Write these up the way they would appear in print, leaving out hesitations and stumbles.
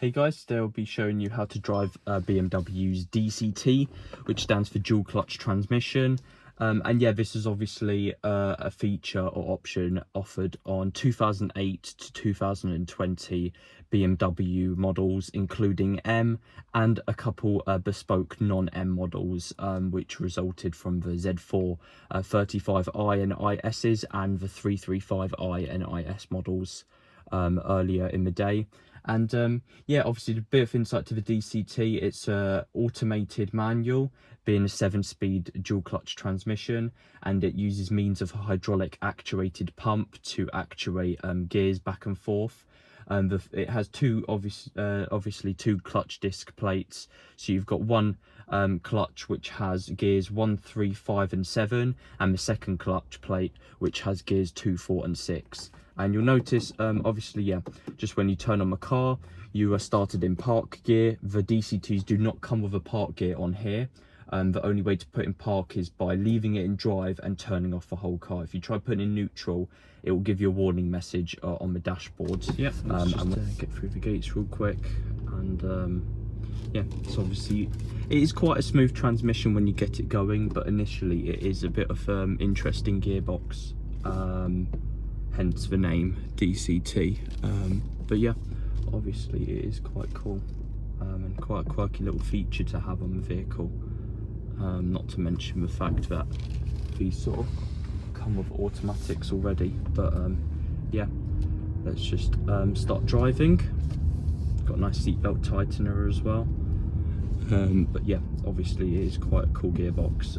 Hey guys, today I'll be showing you how to drive BMW's DCT, which stands for dual clutch transmission. And yeah, this is obviously a feature or option offered on 2008 to 2020 BMW models, including M and a couple bespoke non-M models, which resulted from the Z4 35i and IS's and the 335i and IS models earlier in the day. And yeah, obviously a bit of insight to the DCT. It's a automated manual, being a 7-speed dual clutch transmission, and it uses means of a hydraulic actuated pump to actuate gears back and forth. It has obviously two clutch disc plates. So you've got one clutch which has gears 1, 3, 5 and 7, and the second clutch plate which has gears 2, 4 and 6. And you'll notice, obviously, yeah, just when you turn on the car, you are started in park gear. The DCTs do not come with a park gear on here. The only way to put in park is by leaving it in drive and turning off the whole car. If you try putting in neutral, it will give you a warning message on the dashboard. Yep, let's just get through the gates real quick. And yeah, so obviously it is quite a smooth transmission when you get it going, but initially it is a bit of interesting gearbox. Hence the name DCT. But yeah, obviously it is quite cool and quite a quirky little feature to have on the vehicle. Not to mention the fact that these sort of come with automatics already. But yeah, let's just start driving. Got a nice seatbelt tightener as well. But yeah, obviously it is quite a cool gearbox.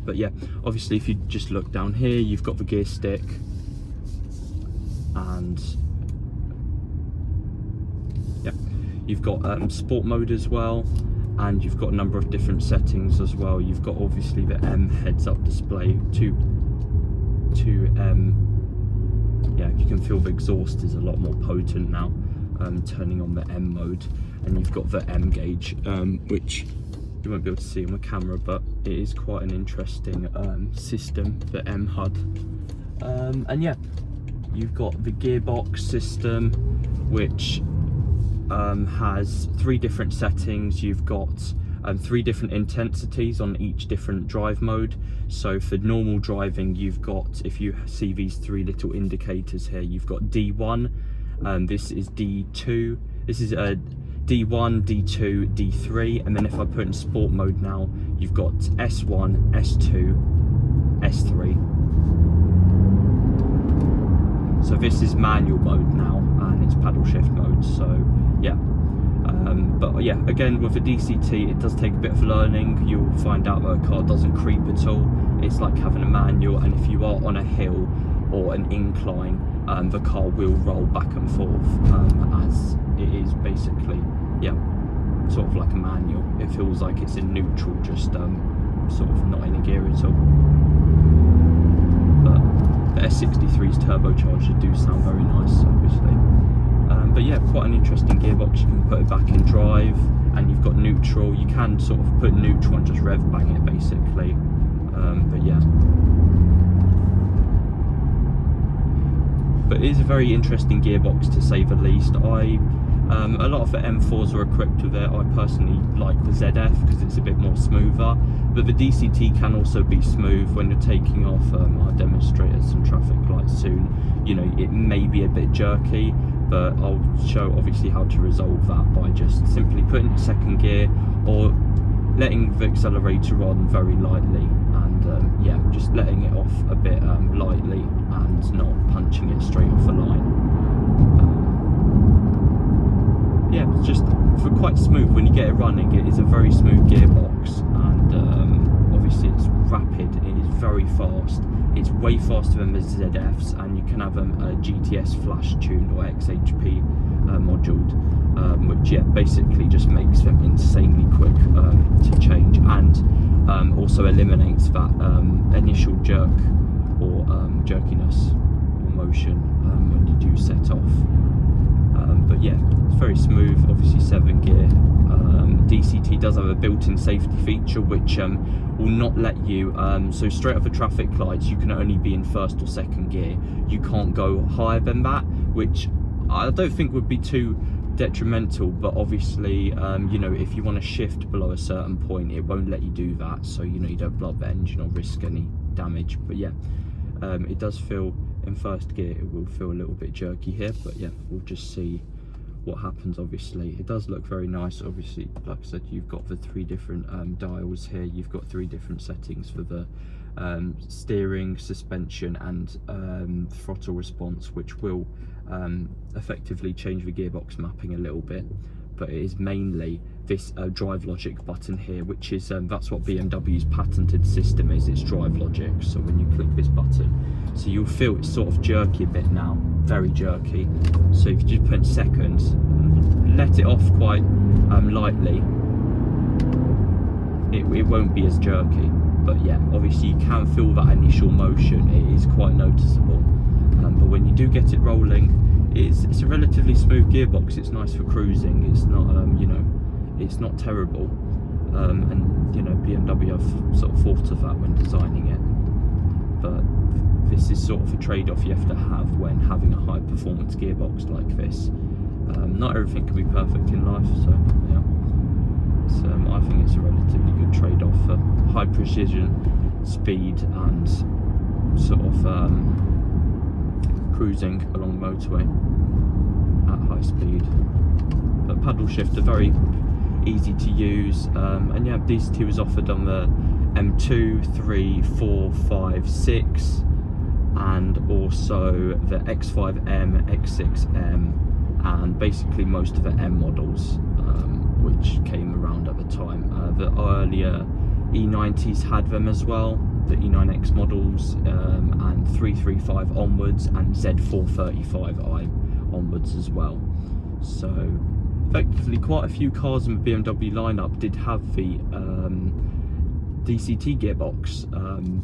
But yeah, obviously if you just look down here, you've got the gear stick, and yeah, you've got sport mode as well, and you've got a number of different settings as well. You've got obviously the M heads-up display to yeah, you can feel the exhaust is a lot more potent now, turning on the M mode. And you've got the M gauge, which you won't be able to see on the camera, but it is quite an interesting system, the M HUD. And yeah, you've got the gearbox system, which has 3 different settings. You've got 3 different intensities on each different drive mode. So for normal driving, you've got, if you see these 3 little indicators here, you've got D1, this is D2, this is a D1, D2, D3, and then if I put in sport mode now, you've got S1, S2, S3. So this is manual mode now, and it's paddle shift mode. So yeah, but yeah, again with the DCT, it does take a bit of learning. You'll find out that a car doesn't creep at all. It's like having a manual, and if you are on a hill or an incline, the car will roll back and forth, as it is basically, yeah, sort of like a manual. It feels like it's in neutral, just sort of not in a gear at all. But the S63's turbochargers do sound very nice, obviously. But yeah, quite an interesting gearbox. You can put it back in drive, and you've got neutral. You can sort of put neutral and just rev bang it basically. But yeah. But it is a very interesting gearbox, to say the least. A lot of the M4s are equipped with it. I personally like the ZF because it's a bit more smoother, but the DCT can also be smooth when you're taking off. I'll demonstrate at some traffic lights soon. You know, it may be a bit jerky, but I'll show obviously how to resolve that by just simply putting second gear or letting the accelerator on very lightly, and yeah, just letting it off a bit lightly and not punching it straight off the line. Yeah, it's just for quite smooth when you get it running. It is a very smooth gearbox, and obviously it's rapid. It is very fast. It's way faster than the ZFs, and you can have a GTS flash tuned or XHP moduled, which yeah, basically just makes them insanely quick to change, and also eliminates that initial jerk or jerkiness or motion when you do set off. But yeah, it's very smooth. Obviously 7 gear. DCT does have a built-in safety feature which will not let you, so straight off the traffic lights you can only be in 1st or 2nd gear. You can't go higher than that, which I don't think would be too detrimental, but obviously you know, if you want to shift below a certain point, it won't let you do that, so you know, you don't blow up the engine or risk any damage. But yeah, it does feel, in first gear it will feel a little bit jerky here, but yeah, we'll just see what happens. Obviously it does look very nice. Obviously, like I said, you've got the 3 different dials here, you've got 3 different settings for the steering, suspension and throttle response, which will effectively change the gearbox mapping a little bit, but it is mainly this drive logic button here, which is that's what BMW's patented system is. It's drive logic. So when you click this button, so you'll feel it's sort of jerky a bit now, very jerky. So if you just put in second and let it off quite lightly, it won't be as jerky. But yeah, obviously you can feel that initial motion, it is quite noticeable. But when you do get it rolling, it's a relatively smooth gearbox. It's nice for cruising. It's not you know, it's not terrible. And you know, BMW have sort of thought of that when designing it. But this is sort of a trade-off you have to have when having a high performance gearbox like this. Not everything can be perfect in life, so yeah. I think it's a relatively good trade-off for high precision, speed and sort of cruising along the motorway at high speed. But paddle shift are very easy to use, and yeah, DCT was offered on the M2, 3, 4, 5, 6 and also the X5M, X6M and basically most of the M models which came around at the time. The earlier E90s had them as well, the E9X models, and 335 onwards and Z435i onwards as well. So effectively quite a few cars in the BMW lineup did have the DCT gearbox,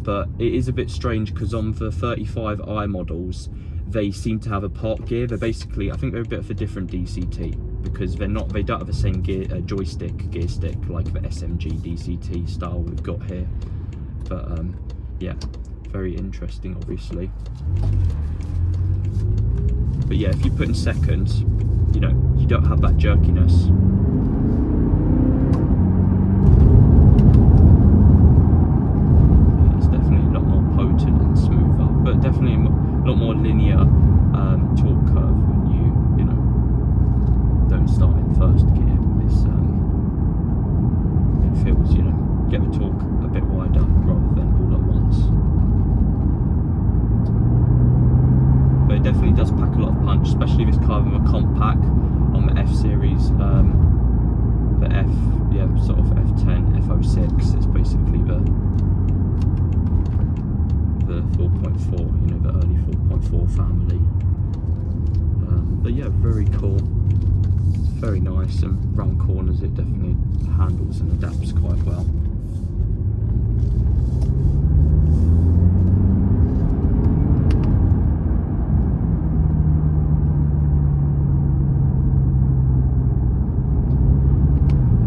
but it is a bit strange because on the 35i models they seem to have a part gear. They're basically, I think they're a bit of a different DCT because they don't have the same gear gear stick like the SMG DCT style we've got here. But yeah, very interesting obviously. But yeah, if you put in second, you know, you don't have that jerkiness. It's definitely a lot more potent and smoother, but definitely a lot more linear torque curve when you know, don't start in first gear. It's it feels, you know, get the torque a bit wider rather than all at once. But it definitely does pack a lot of punch, especially this car with a comp pack on the F series. The F, yeah, sort of F10, F06. It's basically the 4.4, you know, the early 4.4 family. But yeah, very cool. It's very nice, and round corners it definitely handles and adapts quite well.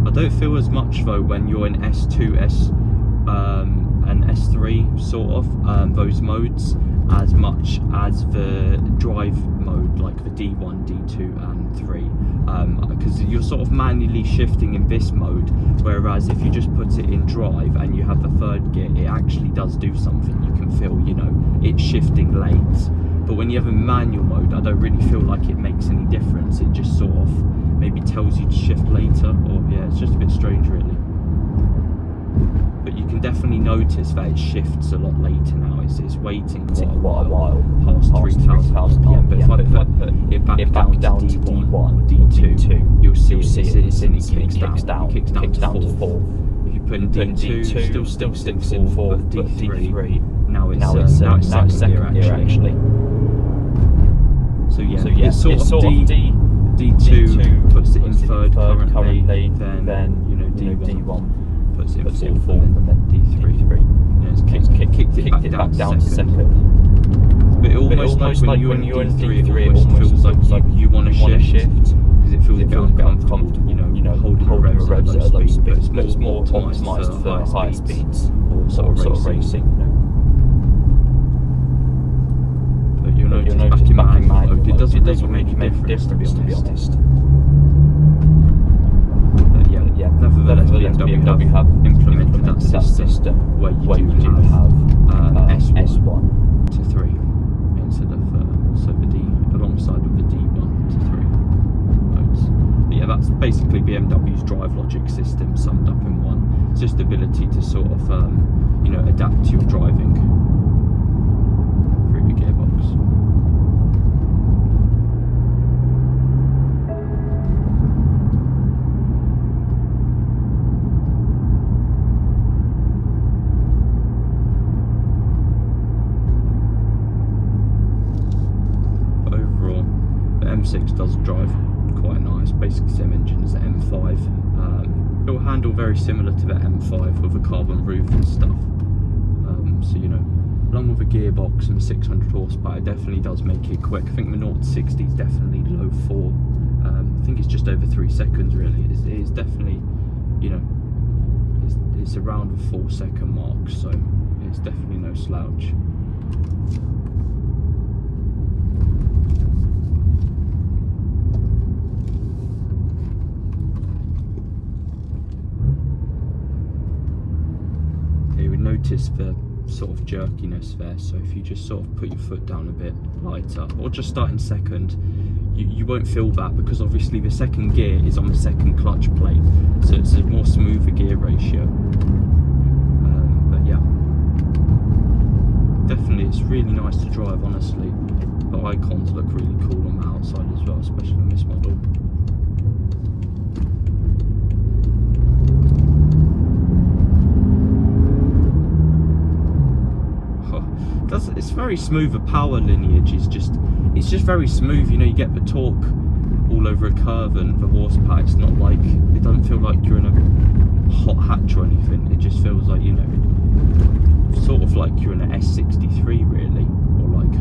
I don't feel as much though when you're in S2, and S3 sort of, those modes, as much as the drive mode like the D1, D2 and 3, because you're sort of manually shifting in this mode, whereas if you just put it in drive and you have the third gear, it actually does do something. You can feel, you know, it's shifting lanes. But when you have a manual mode, I don't really feel like it makes any difference. It just sort of maybe tells you to shift later, or yeah, it's just a bit strange really. But you can definitely notice that it shifts a lot later now. It's waiting quite a while past 3,000 RPM. But if I put it back down to D1 or D2, you'll see it instantly kicks down. It kicks down to 4. If you put in D2, still sticks in 4. But D3, now it's second gear actually. So yeah, it's sort of D2 puts it in third currently, then you know D1 puts it in fourth, and then D3. Yeah, it's kicked it back down to second. But it almost like when you're in D3, it almost feels like you want to shift because it feels a bit uncomfortable, you know, holding the revs at a low speed. But it's more optimised for high speeds or sort of racing. You know. But you'll notice back in manual mode, it doesn't make a difference, to be honest. BMW have implemented that system where you do have S1 to 3 instead of so the D alongside with the D1 to 3 modes. But yeah, that's basically BMW's drive logic system summed up in one. It's just the ability to sort of you know, adapt to your driving through the gearbox. M6 does drive quite nice, basically same engine as the M5. It will handle very similar to the M5 with a carbon roof and stuff. So you know, along with a gearbox and 600 horsepower, it definitely does make it quick. I think the 0 to 60 is definitely low 4. I think it's just over 3 seconds really. It is definitely, you know, it's around the 4-second mark, so it's definitely no slouch. Notice the sort of jerkiness there, so if you just sort of put your foot down a bit lighter or just start in second, you won't feel that, because obviously the second gear is on the second clutch plate, so it's a more smoother gear ratio. But yeah, definitely it's really nice to drive, honestly. The icons look really cool on the outside as well, especially on this model. It's very smooth. The power lineage is just, it's just very smooth. You know, you get the torque all over a curve, and the horsepower, it's not like, it doesn't feel like you're in a hot hatch or anything. It just feels like, you know, sort of like you're in an S63 really, or like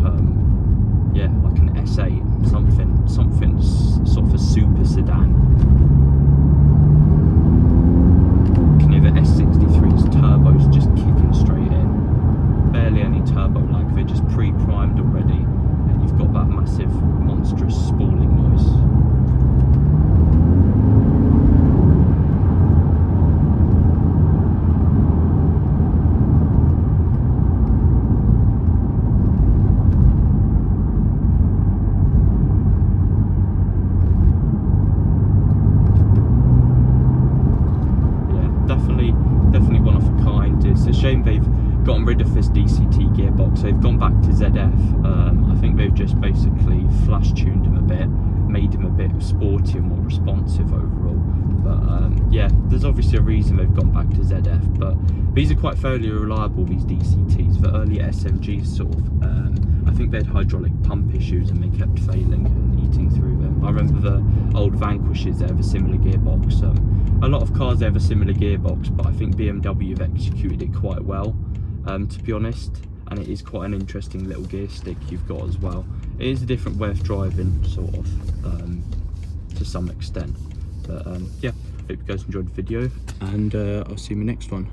yeah, like an S8, something sort of a super sedan. You know, the S63's turbo's just kicking straight in. Barely any turbo lag, they're just pre-primed already, and you've got that massive monstrous spalling noise. Yeah, definitely one of a kind. It's a shame they've gotten rid of this DCT gearbox. They've gone back to ZF. I think they've just basically flash tuned him a bit, made him a bit sporty and more responsive overall. But yeah, there's obviously a reason they've gone back to ZF, but these are quite fairly reliable, these DCTs. The earlier SMGs sort of, I think they had hydraulic pump issues and they kept failing and eating through them. I remember the old Vanquishes, they have a similar gearbox. A lot of cars, they have a similar gearbox, but I think BMW have executed it quite well, to be honest, and it is quite an interesting little gear stick you've got as well. It is a different way of driving, sort of, to some extent, but yeah, hope you guys enjoyed the video, and I'll see you in the next one.